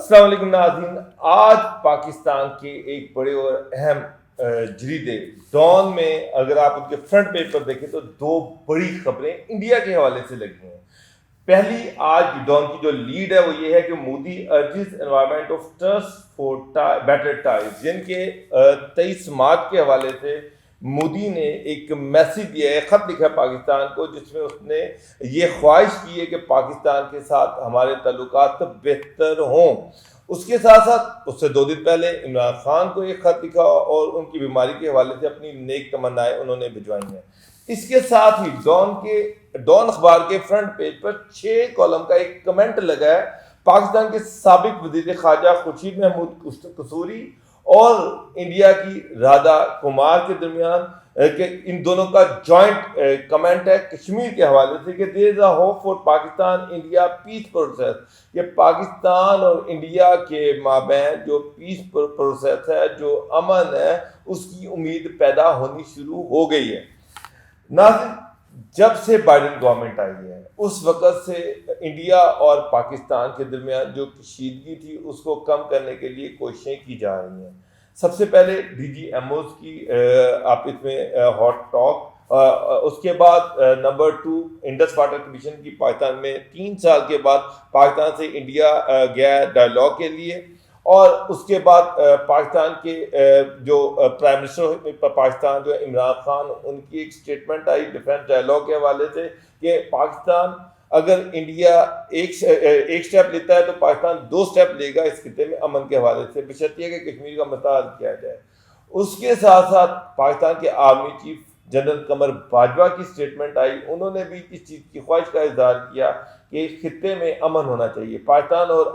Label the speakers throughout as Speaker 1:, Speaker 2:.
Speaker 1: السلام علیکم ناظرین، آج پاکستان کے ایک بڑے اور اہم جریدے ڈان میں اگر آپ ان کے فرنٹ پیج پر دیکھیں تو دو بڑی خبریں انڈیا کے حوالے سے لگی ہیں۔ پہلی، آج ڈان کی جو لیڈ ہے وہ یہ ہے کہ Modi urges environment of trust for better ties, جن کے 23 مارچ کے حوالے سے مودی نے ایک میسج دیا ہے، خط لکھا ہے پاکستان کو، جس میں اس نے یہ خواہش کی ہے کہ پاکستان کے ساتھ ہمارے تعلقات بہتر ہوں۔ اس کے ساتھ ساتھ اس سے 2 دن پہلے عمران خان کو ایک خط لکھا اور ان کی بیماری کے حوالے سے اپنی نیک تمنائیں انہوں نے بھجوائی ہیں۔ اس کے ساتھ ہی ڈان اخبار کے فرنٹ پیج پر 6 کالم کا ایک کمنٹ لگا ہے پاکستان کے سابق وزیر خارجہ خورشید محمود قصوری اور انڈیا کی رادھا کمار کے درمیان، کہ ان دونوں کا جوائنٹ کمنٹ ہے کشمیر کے حوالے سے کہ there is a hope for Pakistan India peace process, کہ پاکستان اور انڈیا کے مابین جو پیس پروسیس ہے، جو امن ہے، اس کی امید پیدا ہونی شروع ہو گئی ہے۔ ناظرین، جب سے بائیڈن گورنمنٹ آئی ہے اس وقت سے انڈیا اور پاکستان کے درمیان جو کشیدگی تھی اس کو کم کرنے کے لیے کوششیں کی جا رہی ہیں۔ سب سے پہلے ڈی جی ایم اوز کی آپ اس میں ہاٹ ٹاک، اس کے بعد نمبر 2 انڈس واٹر کمیشن کی پاکستان میں 3 سال کے بعد پاکستان سے انڈیا گیا ڈائلاگ کے لیے، اور اس کے بعد پاکستان کے جو پرائم منسٹر پاکستان جو عمران خان، ان کی ایک سٹیٹمنٹ آئی ڈیفینس ڈائلاگ کے حوالے سے کہ پاکستان اگر انڈیا ایک سٹیپ لیتا ہے تو پاکستان 2 سٹیپ لے گا اس خطے میں امن کے حوالے سے، بشرط یہ کہ کشمیر کا مسئلہ حل کیا جائے۔ اس کے ساتھ ساتھ پاکستان کے army chief general Qamar Bajwa کی سٹیٹمنٹ آئی، انہوں نے بھی اس چیز کی خواہش کا اظہار کیا کہ خطے میں امن ہونا چاہیے، پاکستان اور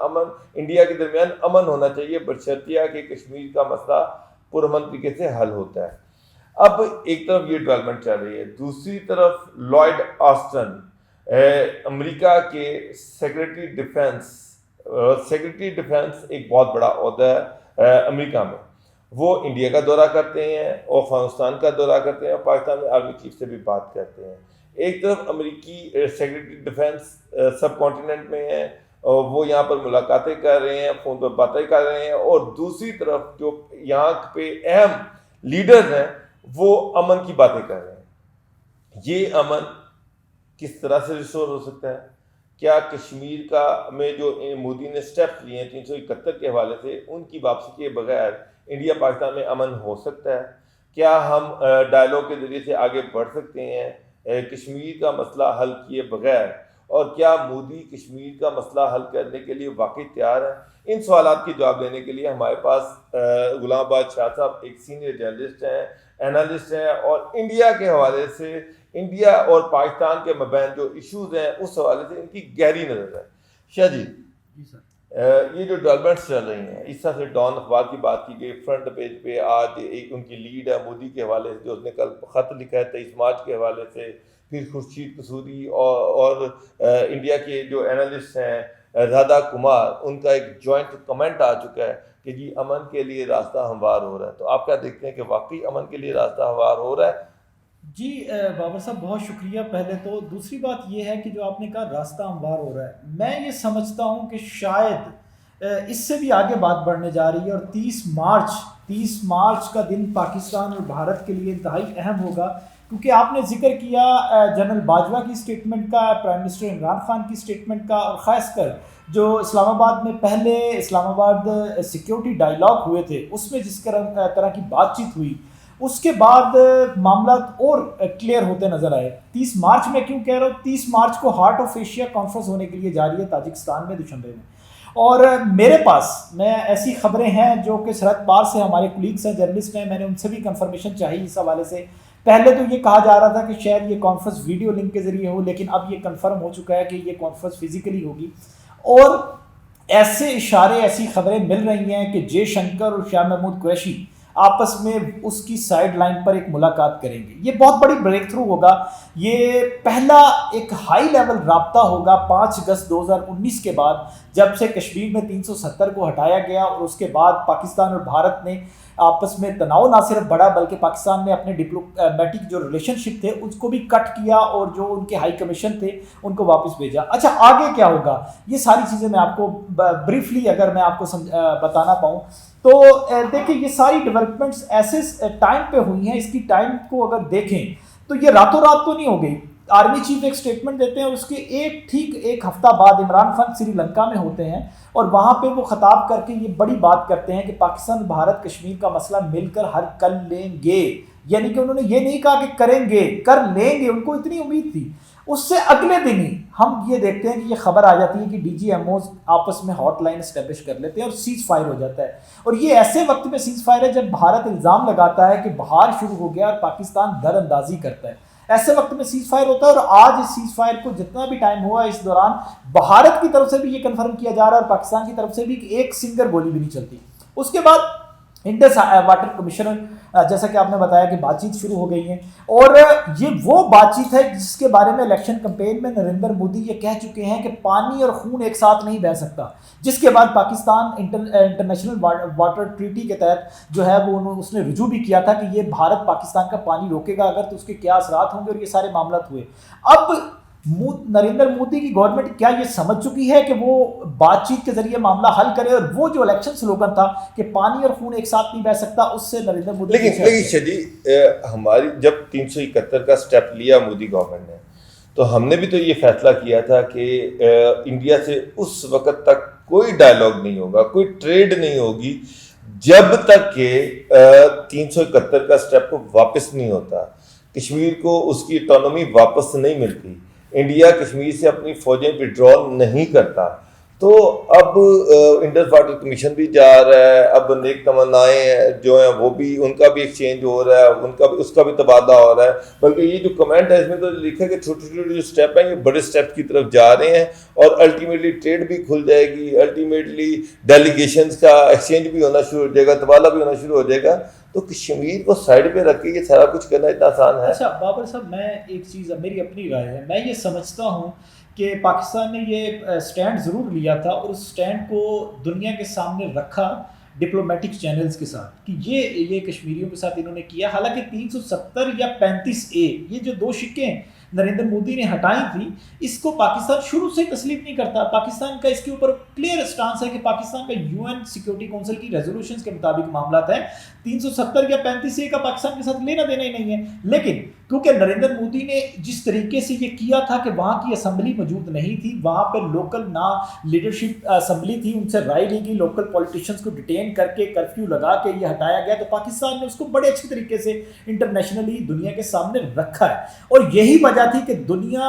Speaker 1: انڈیا کے درمیان امن ہونا چاہیے، بشرطیہ کہ کشمیر کا مسئلہ پرامن طریقے سے حل ہوتا ہے۔ اب ایک طرف یہ ڈیولپمنٹ چل رہی ہے، دوسری طرف لوئڈ آسٹن امریکہ کے سیکرٹری ڈیفنس ایک بہت بڑا عہدہ ہے امریکہ میں، وہ انڈیا کا دورہ کرتے ہیں اور افغانستان کا دورہ کرتے ہیں اور پاکستان میں آرمی چیف سے بھی بات کرتے ہیں۔ ایک طرف امریکی سیکرٹری ڈیفنس سب کانٹیننٹ میں ہیں اور وہ یہاں پر ملاقاتیں کر رہے ہیں، فون پر باتیں کر رہے ہیں، اور دوسری طرف جو یہاں پہ اہم لیڈرز ہیں وہ امن کی باتیں کر رہے ہیں۔ یہ امن کس طرح سے ریسٹور ہو سکتا ہے؟ کیا کشمیر کا میں جو مودی نے سٹیپس لیے ہیں 371 کے حوالے سے، ان کی واپسی کے بغیر انڈیا پاکستان میں امن ہو سکتا ہے؟ کیا ہم ڈائلاگ کے ذریعے سے آگے بڑھ سکتے ہیں کشمیر کا مسئلہ حل کیے بغیر؟ اور کیا مودی کشمیر کا مسئلہ حل کرنے کے لیے واقعی تیار ہے؟ ان سوالات کے جواب دینے کے لیے ہمارے پاس غلام آباد شاہ صاحب ایک سینئر جرنلسٹ ہیں، اینالسٹ ہیں، اور انڈیا کے حوالے سے، انڈیا اور پاکستان کے مابین جو ایشوز ہیں اس حوالے سے ان کی گہری نظر ہے۔ شاہ جی، یہ جو ڈیولپمنٹس چل رہی ہیں، اس طرح سے ڈان اخبار کی بات کی گئی، فرنٹ پیج پہ آج ایک ان کی لیڈ ہے مودی کے حوالے سے جو اس نے کل خط لکھا ہے 23 مارچ کے حوالے سے، پھر خورشید قصوری اور انڈیا کے جو اینالسٹ ہیں رادھا کمار، ان کا ایک جوائنٹ کمنٹ آ چکا ہے کہ جی امن کے لیے راستہ ہموار ہو رہا ہے۔ تو آپ کیا دیکھتے ہیں کہ واقعی امن کے لیے راستہ ہموار ہو رہا ہے؟
Speaker 2: جی بابر صاحب، بہت شکریہ پہلے تو۔ دوسری بات یہ ہے کہ جو آپ نے کہا راستہ ہموار ہو رہا ہے، میں یہ سمجھتا ہوں کہ شاید اس سے بھی آگے بات بڑھنے جا رہی ہے، اور 30 مارچ کا دن پاکستان اور بھارت کے لیے انتہائی اہم ہوگا، کیونکہ آپ نے ذکر کیا جنرل باجوہ کی سٹیٹمنٹ کا، پرائم منسٹر عمران خان کی سٹیٹمنٹ کا، اور خاص کر جو اسلام آباد میں پہلے اسلام آباد سیکیورٹی ڈائلاگ ہوئے تھے اس میں جس طرح کی بات چیت ہوئی، اس کے بعد معاملات اور کلیئر ہوتے نظر آئے۔ 30 مارچ میں کیوں کہہ رہا ہوں؟ 30 مارچ کو ہارٹ آف ایشیا کانفرنس ہونے کے لیے جاری ہے تاجکستان میں دوشنبے میں، اور میرے پاس ایسی خبریں ہیں جو کہ سرحد پار سے ہمارے کولیگس ہیں، جرنلسٹ ہیں، میں نے ان سے بھی کنفرمیشن چاہی اس حوالے سے۔ پہلے تو یہ کہا جا رہا تھا کہ شاید یہ کانفرنس ویڈیو لنک کے ذریعے ہو، لیکن اب یہ کنفرم ہو چکا ہے کہ یہ کانفرنس فزیکلی ہوگی، اور ایسے اشارے، ایسی خبریں مل رہی ہیں کہ جے شنکر اور شاہ محمود قریشی آپس میں اس کی سائڈ لائن پر ایک ملاقات کریں گے. یہ بہت بڑی بریک تھرو ہوگا. یہ پہلا ایک ہائی لیول رابطہ ہوگا 5 اگست 2019 کے بعد, جب سے کشمیر میں 370 کو ہٹایا گیا, اور اس کے بعد پاکستان اور بھارت نے آپس میں تناؤ نہ صرف بڑھا بلکہ پاکستان نے اپنے ڈپلومیٹک جو ریلیشن شپ تھے اس کو بھی کٹ کیا, اور جو ان کے ہائی کمیشن تھے ان کو واپس بھیجا. اچھا آگے کیا ہوگا, یہ ساری چیزیں میں آپ کو بریفلی اگر میں آپ کو بتانا پاؤں تو دیکھیں یہ ساری ڈیولپمنٹس ایسے ٹائم پہ ہوئی ہیں. اس کی ٹائم کو اگر دیکھیں تو یہ راتوں رات تو نہیں ہو گئی. آرمی چیف ایک سٹیٹمنٹ دیتے ہیں اور اس کے ٹھیک ایک ہفتہ بعد عمران خان سری لنکا میں ہوتے ہیں, اور وہاں پہ وہ خطاب کر کے یہ بڑی بات کرتے ہیں کہ پاکستان اور بھارت کشمیر کا مسئلہ مل کر حل کر لیں گے. یعنی کہ انہوں نے یہ نہیں کہا کہ کریں گے, کر لیں گے, ان کو اتنی امید تھی. اس سے اگلے دن ہی ہم یہ دیکھتے ہیں کہ یہ خبر آ جاتی ہے کہ ڈی جی ایم اوز آپس میں ہاٹ لائن اسٹیبلش کر لیتے ہیں اور سیز فائر ہو جاتا ہے. اور یہ ایسے وقت میں سیز فائر ہے جب بھارت الزام لگاتا ہے کہ بہار شروع ہو گیا اور پاکستان در اندازی کرتا ہے. ایسے وقت میں سیز فائر ہوتا ہے, اور آج اس سیز فائر کو جتنا بھی ٹائم ہوا اس دوران بھارت کی طرف سے بھی یہ کنفرم کیا جا رہا ہے اور پاکستان کی طرف سے بھی کہ ایک سنگر گولی بھی نہیں چلتی. اس کے بعد انڈس واٹر کمیشنر جیسا کہ آپ نے بتایا کہ بات چیت شروع ہو گئی ہے, اور یہ وہ بات چیت ہے جس کے بارے میں الیکشن کمپین میں نریندر مودی یہ کہہ چکے ہیں کہ پانی اور خون ایک ساتھ نہیں بہہ سکتا, جس کے بعد پاکستان انٹرنیشنل واٹر ٹریٹی کے تحت جو ہے وہ اس نے رجوع بھی کیا تھا کہ یہ بھارت پاکستان کا پانی روکے گا اگر تو اس کے کیا اثرات ہوں گے, اور یہ سارے معاملات ہوئے. اب نریندر مودی کی گورنمنٹ کیا یہ سمجھ چکی ہے کہ وہ بات چیت کے ذریعے معاملہ حل کرے, اور وہ جو الیکشن سلوگن تھا کہ پانی اور خون ایک ساتھ نہیں بہ سکتا, اس سے نریندر مودی
Speaker 1: لیکن شدی ہماری جب 371 کا سٹیپ لیا مودی گورنمنٹ نے, تو ہم نے بھی تو یہ فیصلہ کیا تھا کہ انڈیا سے اس وقت تک کوئی ڈائلاگ نہیں ہوگا, کوئی ٹریڈ نہیں ہوگی جب تک کہ 371 کا سٹیپ کو واپس نہیں ہوتا, کشمیر کو اس کی اٹانومی واپس نہیں ملتی, انڈیا کشمیر سے اپنی فوجیں وڈرال نہیں کرتا. تو اب انڈس واٹر کمیشن بھی جا رہا ہے, اب نیک تمنائیں جو ہیں وہ بھی, ان کا بھی ایکسچینج ہو رہا ہے, ان کا بھی اس کا بھی تبادلہ ہو رہا ہے. بلکہ یہ جو کمنٹ ہے اس میں تو لکھا کہ چھوٹے چھوٹے جو اسٹیپ ہیں یہ بڑے اسٹیپ کی طرف جا رہے ہیں, اور الٹیمیٹلی ٹریڈ بھی کھل جائے گی, الٹیمیٹلی ڈیلیگیشنز کا ایکسچینج بھی ہونا شروع ہو جائے گا, تبادلہ بھی ہونا شروع ہو جائے گا. تو کشمیر کو سائڈ پہ رکھ کے یہ سارا کچھ کرنا اتنا آسان ہے؟
Speaker 2: اچھا بابر صاحب, میں ایک چیز, میری اپنی رائے ہے, میں یہ سمجھتا ہوں کہ پاکستان نے یہ سٹینڈ ضرور لیا تھا, اور اس سٹینڈ کو دنیا کے سامنے رکھا ڈپلومیٹک چینلز کے ساتھ کہ یہ کشمیریوں کے ساتھ انہوں نے کیا. حالانکہ 370 یا 35A یہ جو دو شکیں نریندر مودی نے ہٹائی تھی, اس کو پاکستان شروع سے تسلیم نہیں کرتا. پاکستان کا اس کے اوپر کلیئر اسٹانس ہے کہ پاکستان کا UN سیکورٹی کونسل کی ریزولوشنز کے مطابق معاملات ہیں, 370 یا 35A کا پاکستان کے ساتھ لینا دینا ہی نہیں ہے. لیکن کیونکہ نریندر مودی نے جس طریقے سے یہ کیا تھا کہ وہاں کی اسمبلی موجود نہیں تھی, وہاں پہ لوکل نہ لیڈرشپ اسمبلی تھی, ان سے رائے لی گئی, لوکل پولیٹیشنز کو ڈیٹین کر کے کرفیو لگا کے یہ ہٹایا گیا, تو پاکستان نے اس کو بڑے اچھے طریقے سے انٹرنیشنلی دنیا کے سامنے رکھا ہے. اور یہی وجہ تھی کہ دنیا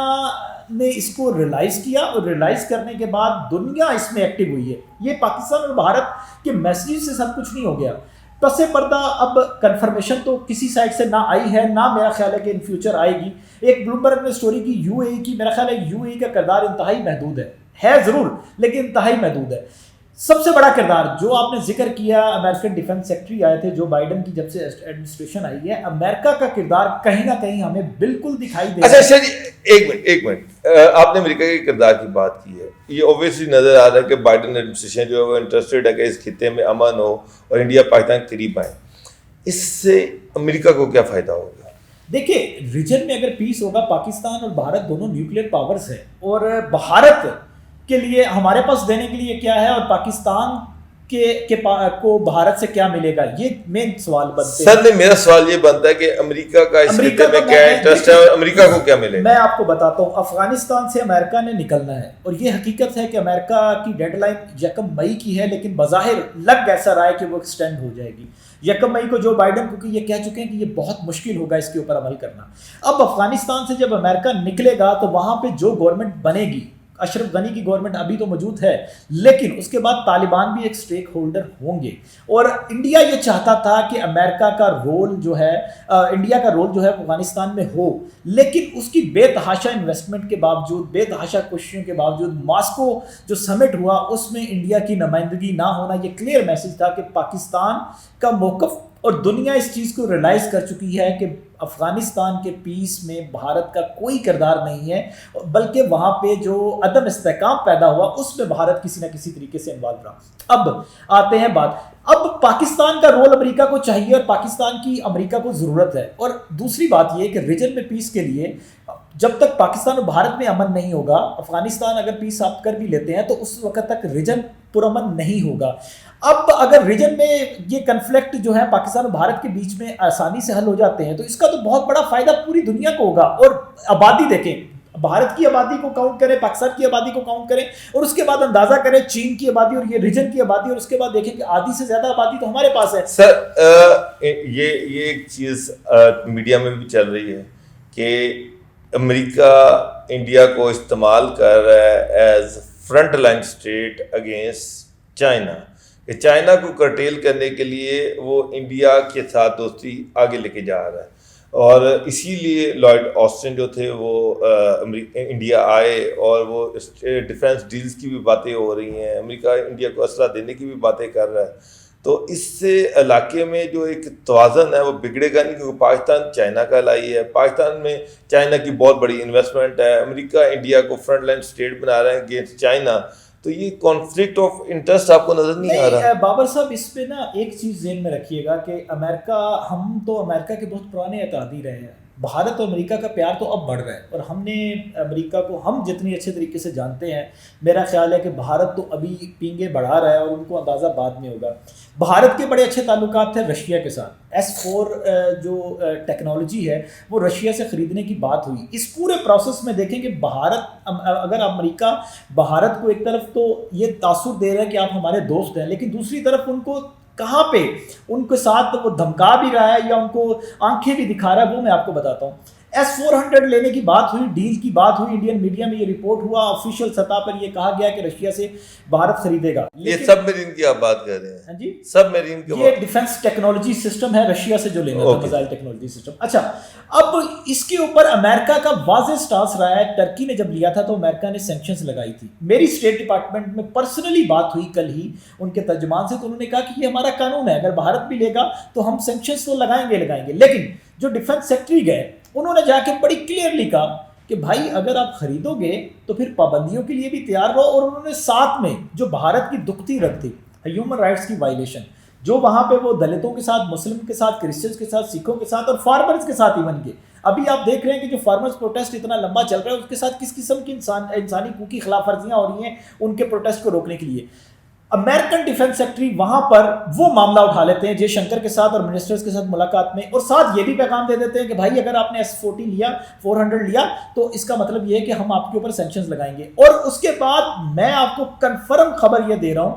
Speaker 2: نے اس کو ریلائز کیا, اور ریلائز کرنے کے بعد دنیا اس میں ایکٹیو ہوئی ہے. یہ پاکستان اور بھارت کے میسیج سے سب کچھ نہیں ہو گیا. پس پردہ اب کنفرمیشن تو کسی سائڈ سے نہ آئی ہے, نہ میرا خیال ہے کہ ان فیوچر آئے گی. ایک بلومبرگ نے اسٹوری کی UAE کی, میرا خیال ہے UAE کا کردار انتہائی محدود ہے ضرور لیکن انتہائی محدود ہے. سب سے بڑا کردار جو آپ نے ذکر کیا, امریکن ڈیفنس سیکرٹری آئے تھے جو بائیڈن کی جب سے ایڈمنسٹریشن آئی ہے, امریکہ کا کردار کہیں نہ کہیں ہمیں بالکل دکھائی دے رہا ہے.
Speaker 1: اچھا ایک منٹ, آپ نے امریکہ کے کردار کی بات کی ہے, یہ اوبویسلی نظر آ رہا ہے کہ بائیڈن ایڈمنسٹریشن جو ہے وہ انٹرسٹڈ ہے کہ اس خطے میں امن ہو اور انڈیا پاکستان کے قریب آئیں. اس سے امریکہ کو کیا فائدہ ہوگا؟
Speaker 2: دیکھیے ریجن میں اگر پیس ہوگا, پاکستان اور بھارت دونوں نیوکلیئر پاورز ہیں, اور بھارت کے لیے ہمارے پاس دینے کے لیے کیا ہے, اور پاکستان کو بھارت سے کیا ملے گا, یہ مین سوال بنتے ہیں.
Speaker 1: سر میرا سوال یہ بنتا ہے کہ امریکہ کا اس خطے میں کیا انٹرسٹ ہے اور امریکہ کو کیا ملے گا؟
Speaker 2: میں آپ کو بتاتا ہوں, افغانستان سے امریکہ نے نکلنا ہے, اور یہ حقیقت ہے کہ امریکہ کی ڈیڈ لائن 1 مئی کی ہے, لیکن بظاہر لگ ایسا رہا ہے کہ وہ ایکسٹینڈ ہو جائے گی 1 مئی کو. جو بائیڈن کیونکہ یہ کہہ چکے ہیں کہ یہ بہت مشکل ہوگا اس کے اوپر عمل کرنا. اب افغانستان سے جب امریکہ نکلے گا تو وہاں پہ جو گورنمنٹ بنے گی, اشرف غنی کی گورنمنٹ ابھی تو موجود ہے, لیکن اس کے بعد طالبان بھی ایک سٹیک ہولڈر ہوں گے. اور انڈیا یہ چاہتا تھا کہ امریکہ کا رول جو ہے, انڈیا کا رول جو ہے افغانستان میں ہو, لیکن اس کی بے تحاشا انویسٹمنٹ کے باوجود, بے تحاشا کوششوں کے باوجود, ماسکو جو سمٹ ہوا اس میں انڈیا کی نمائندگی نہ ہونا, یہ کلیئر میسج تھا کہ پاکستان کا موقف اور دنیا اس چیز کو ریلائز کر چکی ہے کہ افغانستان کے پیس میں بھارت کا کوئی کردار نہیں ہے، بلکہ وہاں پہ جو عدم استحکام پیدا ہوا اس میں بھارت کسی نہ کسی طریقے سے انوالو رہا۔ اب آتے ہیں اب پاکستان کا رول امریکہ کو چاہیے اور پاکستان کی امریکہ کو ضرورت ہے۔ اور دوسری بات یہ کہ ریجن میں پیس کے لیے جب تک پاکستان اور بھارت میں امن نہیں ہوگا، افغانستان اگر پیس آپ کر بھی لیتے ہیں تو اس وقت تک ریجن پرامن نہیں ہوگا۔ اب اگر ریجن میں یہ کنفلکٹ جو ہے پاکستان اور بھارت کے بیچ میں آسانی سے حل ہو جاتے ہیں تو اس کا تو بہت بڑا فائدہ پوری دنیا کو ہوگا۔ اور آبادی دیکھیں، بھارت کی آبادی کو کاؤنٹ کریں، پاکستان کی آبادی کو کاؤنٹ کریں، اور اس کے بعد اندازہ کریں چین کی آبادی اور یہ ریجن کی آبادی، اور اس کے بعد دیکھیں کہ آدھی سے زیادہ آبادی تو ہمارے پاس ہے۔
Speaker 1: سر یہ ایک چیز میڈیا میں بھی چل رہی ہے کہ امریکہ انڈیا کو استعمال کر رہا ہے as front line state against China, کہ چائنا کو کرٹیل کرنے کے لیے وہ انڈیا کے ساتھ دوستی آگے لے کے جا رہا ہے، اور اسی لیے لارڈ آسٹن جو تھے وہ انڈیا آئے، اور وہ ڈیفنس ڈیلز کی بھی باتیں ہو رہی ہیں، امریکہ انڈیا کو اسلحہ دینے کی بھی باتیں کر رہا ہے۔ تو اس سے علاقے میں جو ایک توازن ہے وہ بگڑے گا نہیں، کیونکہ پاکستان چائنا کا لائی ہے، پاکستان میں چائنا کی بہت بڑی انویسٹمنٹ ہے، امریکہ انڈیا کو فرنٹ لائن اسٹیٹ بنا رہے ہیں اگینسٹ چائنا، تو یہ کانفلکٹ آف انٹرسٹ آپ کو نظر نہیں آ رہا؟
Speaker 2: بابر صاحب اس پہ نا ایک چیز ذہن میں رکھیے گا کہ امریکہ، ہم تو امریکہ کے بہت پرانے اتحادی رہے ہیں، بھارت اور امریکہ کا پیار تو اب بڑھ رہا ہے، اور ہم نے امریکہ کو ہم جتنی اچھے طریقے سے جانتے ہیں، میرا خیال ہے کہ بھارت تو ابھی پینگے بڑھا رہا ہے اور ان کو اندازہ بعد میں ہوگا۔ بھارت کے بڑے اچھے تعلقات تھے رشیا کے ساتھ، S4 جو ٹیکنالوجی ہے وہ رشیا سے خریدنے کی بات ہوئی۔ اس پورے پروسیس میں دیکھیں کہ بھارت، اگر امریکہ بھارت کو ایک طرف تو یہ تاثر دے رہا ہے کہ آپ ہمارے دوست ہیں، لیکن دوسری طرف ان کو کہاں پہ ان کے ساتھ وہ دھمکا بھی رہا ہے یا ان کو آنکھیں بھی دکھا رہا ہے، وہ میں آپ کو بتاتا ہوں۔ S-400 لینے کی بات ہوئی، ڈیل کی بات ہوئی، انڈین میڈیا میں یہ رپورٹ ہوا، آفیشیل سطح پر یہ کہا گیا کہ رشیا سے بھارت خریدے گا۔
Speaker 1: یہ سب میرین کی آپ بات کر رہے ہیں؟
Speaker 2: ہاں جی،
Speaker 1: سب میرین کے
Speaker 2: یہ ڈیفنس ٹیکنالوجی سسٹم ہے رشیا سے جو لینا تھا، میزائل ٹیکنالوجی سسٹم۔ اچھا، اب اس کے اوپر امریکہ کا واضح سٹانس رہا ہے۔ ٹرکی نے جب لیا تھا تو امریکہ نے سینکشنز لگائی تھی۔ میری اسٹیٹ ڈپارٹمنٹ میں پرسنلی بات ہوئی کل ہی ان کے ترجمان سے، تو انہوں نے کہا کہ یہ ہمارا قانون ہے، اگر بھارت بھی لے گا تو ہم سینکشنز تو لگائیں گے۔ لیکن جو ڈیفنس سیکٹری گئے انہوں نے جا کے بڑی کلیئرلی کہا کہ بھائی اگر آپ خریدو گے تو پھر پابندیوں کے لیے بھی تیار رہو، اور انہوں نے ساتھ میں جو بھارت کی دکھتی رکھ تھی ہیومن رائٹس کی وائلیشن، جو وہاں پہ وہ دلتوں کے ساتھ، مسلم کے ساتھ، کرسچنس کے ساتھ، سکھوں کے ساتھ اور فارمرز کے ساتھ ایون کے، ابھی آپ دیکھ رہے ہیں کہ جو فارمرز پروٹیسٹ اتنا لمبا چل رہا ہے اس کے ساتھ کس قسم کی انسانی حقوق کی خلاف ورزیاں ہو رہی ہیں ان کے پروٹیسٹ کو روکنے کے لیے۔ امریکن ڈیفنس سیکٹری وہاں پر وہ معاملہ اٹھا لیتے ہیں جے شنکر کے ساتھ اور منسٹرز کے ساتھ ملاقات میں، اور ساتھ یہ بھی پیغام دے دیتے ہیں کہ بھائی اگر آپ نے S-40 لیا، 400 لیا، تو اس کا مطلب یہ ہے کہ ہم آپ کے اوپر سینکشنز لگائیں گے۔ اور اس کے بعد میں آپ کو کنفرم خبر یہ دے رہا ہوں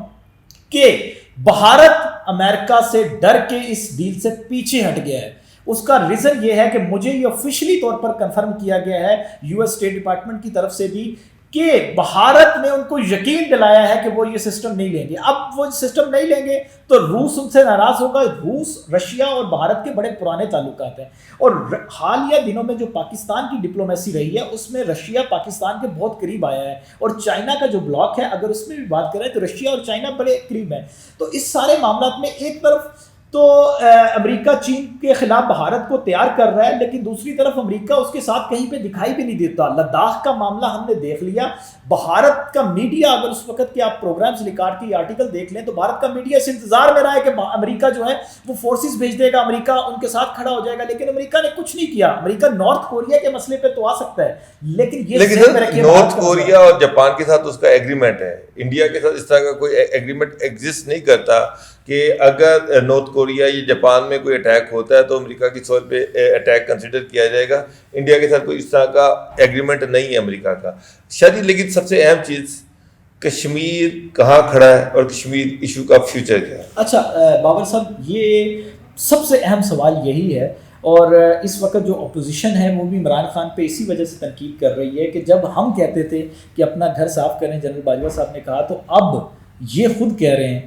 Speaker 2: کہ بھارت امریکہ سے ڈر کے اس ڈیل سے پیچھے ہٹ گیا ہے۔ اس کا ریزن یہ ہے کہ مجھے یہ آفیشلی طور پر کنفرم کیا گیا ہے US اسٹیٹ ڈپارٹمنٹ کی طرف سے بھی کہ بھارت نے ان کو یقین دلایا ہے کہ وہ یہ سسٹم نہیں لیں گے۔ اب وہ سسٹم نہیں لیں گے تو روس ان سے ناراض ہوگا۔ روس، رشیا اور بھارت کے بڑے پرانے تعلقات ہیں، اور حالیہ دنوں میں جو پاکستان کی ڈپلومیسی رہی ہے اس میں رشیا پاکستان کے بہت قریب آیا ہے، اور چائنا کا جو بلاک ہے اگر اس میں بھی بات کریں تو رشیا اور چائنا بڑے قریب ہیں۔ تو اس سارے معاملات میں ایک طرف تو امریکہ چین کے خلاف بھارت کو تیار کر رہا ہے، لیکن دوسری طرف امریکہ اس کے ساتھ کہیں پہ دکھائی بھی نہیں دیتا۔ لداخ کا معاملہ ہم نے دیکھ لیا، بھارت کا میڈیا، اگر اس وقت کے آپ پروگرامز ریکارڈ کی آرٹیکل دیکھ لیں تو بھارت کا میڈیا اس انتظار میں رہا ہے کہ امریکہ جو ہے وہ فورسز بھیج دے گا، امریکہ ان کے ساتھ کھڑا ہو جائے گا، لیکن امریکہ نے کچھ نہیں کیا۔ امریکہ نارتھ کوریا کے مسئلے پہ تو آ سکتا ہے، لیکن
Speaker 1: نارتھ کوریا اور جاپان کے ساتھ اس کا ایگریمنٹ ہے، انڈیا کے ساتھ اس طرح کا کوئی ایگریمنٹ ایگزسٹ نہیں کرتا کہ اگر نارتھ کوریا یا جاپان میں کوئی اٹیک ہوتا ہے تو امریکہ کی سول پہ اٹیک کنسیڈر کیا جائے گا۔ انڈیا کے ساتھ کوئی اس طرح کا ایگریمنٹ نہیں ہے امریکہ کا شاید۔ لیکن سب سے اہم چیز کشمیر کہاں کھڑا ہے اور کشمیر ایشو کا فیوچر کیا ہے؟
Speaker 2: اچھا بابر صاحب، یہ سب سے اہم سوال یہی ہے، اور اس وقت جو اپوزیشن ہے وہ بھی عمران خان پہ اسی وجہ سے تنقید کر رہی ہے کہ جب ہم کہتے تھے کہ اپنا گھر صاف کریں، جنرل باجوہ صاحب نے کہا، تو اب یہ خود کہہ رہے ہیں